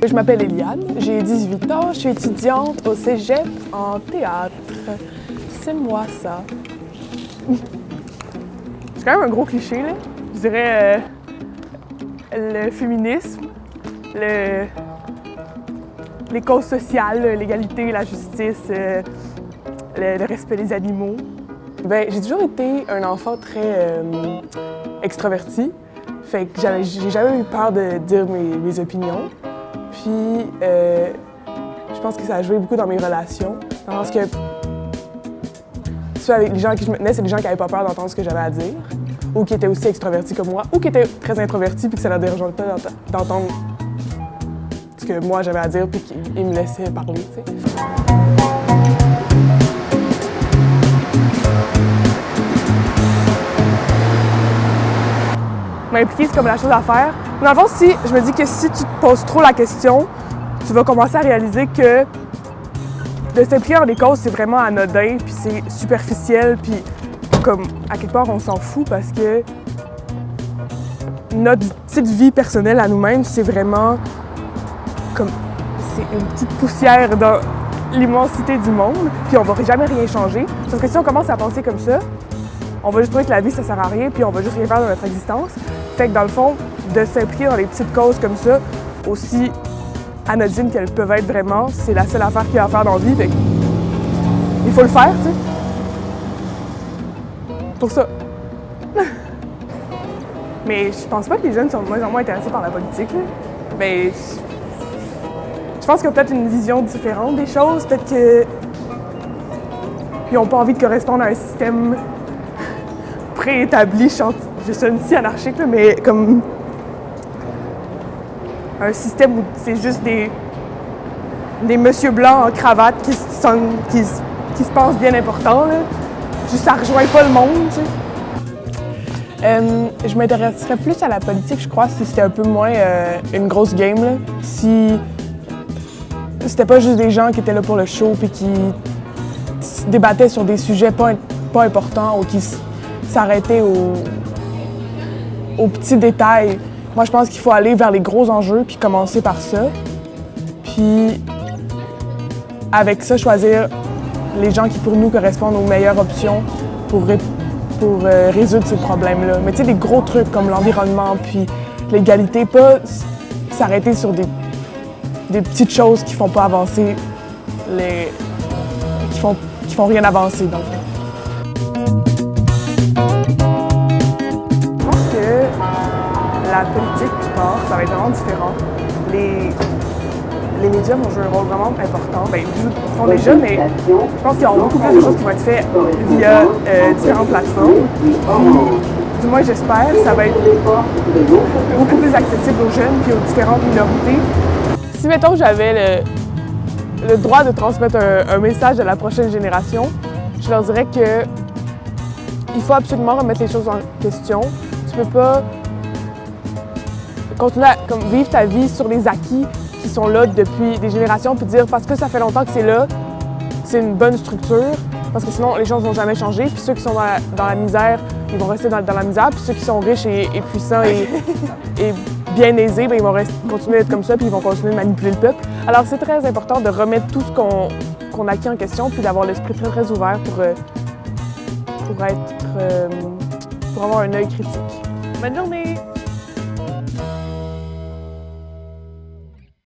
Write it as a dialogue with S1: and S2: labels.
S1: Je m'appelle Eliane, j'ai 18 ans, je suis étudiante au cégep en théâtre. C'est moi ça. C'est quand même un gros cliché, là. Je dirais le féminisme, les causes sociales, l'égalité, la justice, le respect des animaux. Ben, j'ai toujours été un enfant très extraverti, fait que j'ai jamais eu peur de dire mes opinions. Puis, je pense que ça a joué beaucoup dans mes relations. Dans le sens que, soit avec les gens avec qui je me tenais, c'est des gens qui n'avaient pas peur d'entendre ce que j'avais à dire, ou qui étaient aussi extravertis comme moi, ou qui étaient très introvertis puis que ça leur dérangeait pas d'entendre ce que moi j'avais à dire puis qu'ils me laissaient parler, tu sais. M'impliquer, c'est comme la chose à faire. Dans le fond, je me dis que si tu te poses trop la question, tu vas commencer à réaliser que de s'impliquer dans des causes, c'est vraiment anodin, puis c'est superficiel, puis comme à quelque part, on s'en fout parce que notre petite vie personnelle à nous-mêmes, c'est vraiment comme c'est une petite poussière dans l'immensité du monde, puis on va jamais rien changer. Sauf que si on commence à penser comme ça, on va juste trouver que la vie, ça sert à rien, puis on va juste rien faire de notre existence. Fait que dans le fond, de s'impliquer dans des petites causes comme ça, aussi anodines qu'elles peuvent être vraiment, c'est la seule affaire qu'il y a à faire dans la vie. Fait que il faut le faire, tu sais. Pour ça. Mais je pense pas que les jeunes sont de moins en moins intéressés par la politique, là. Mais je pense qu'ils ont peut-être une vision différente des choses. Peut-être qu'ils n'ont pas envie de correspondre à un système préétabli. Je suis si anarchique, là, mais comme un système où c'est juste des messieurs blancs en cravate qui se pensent bien importants, là. Juste ça rejoint pas le monde, tu sais. Je m'intéresserais plus à la politique, je crois, si c'était un peu moins une grosse game, là. Si c'était pas juste des gens qui étaient là pour le show puis qui débattaient sur des sujets pas importants ou qui s'arrêtaient aux petits détails. Moi, je pense qu'il faut aller vers les gros enjeux puis commencer par ça. Puis, avec ça, choisir les gens qui, pour nous, correspondent aux meilleures options pour résoudre ces problèmes-là. Mais tu sais, des gros trucs comme l'environnement puis l'égalité, pas s'arrêter sur des petites choses qui font pas avancer qui font rien avancer, dans le fond. Je pense que la politique du sport, ça va être vraiment différent. Les médias vont jouer un rôle vraiment important. Bien, ils font déjà, mais je pense qu'il y aura beaucoup plus de choses qui vont être faites via différentes plateformes. Du moins, j'espère, ça va être beaucoup plus accessible aux jeunes et aux différentes minorités. Si, mettons, j'avais le droit de transmettre un message à la prochaine génération, je leur dirais que il faut absolument remettre les choses en question. Tu peux pas continuer à vivre ta vie sur les acquis qui sont là depuis des générations, puis dire parce que ça fait longtemps que c'est là, c'est une bonne structure, parce que sinon les choses vont jamais changer. Puis ceux qui sont dans la misère, ils vont rester dans la misère, puis ceux qui sont riches et puissants et bien aisés, bien, ils vont continuer d'être comme ça, puis ils vont continuer de manipuler le peuple. Alors c'est très important de remettre tout ce qu'on acquis en question, puis d'avoir l'esprit très très ouvert pour avoir un œil critique. Bonne journée!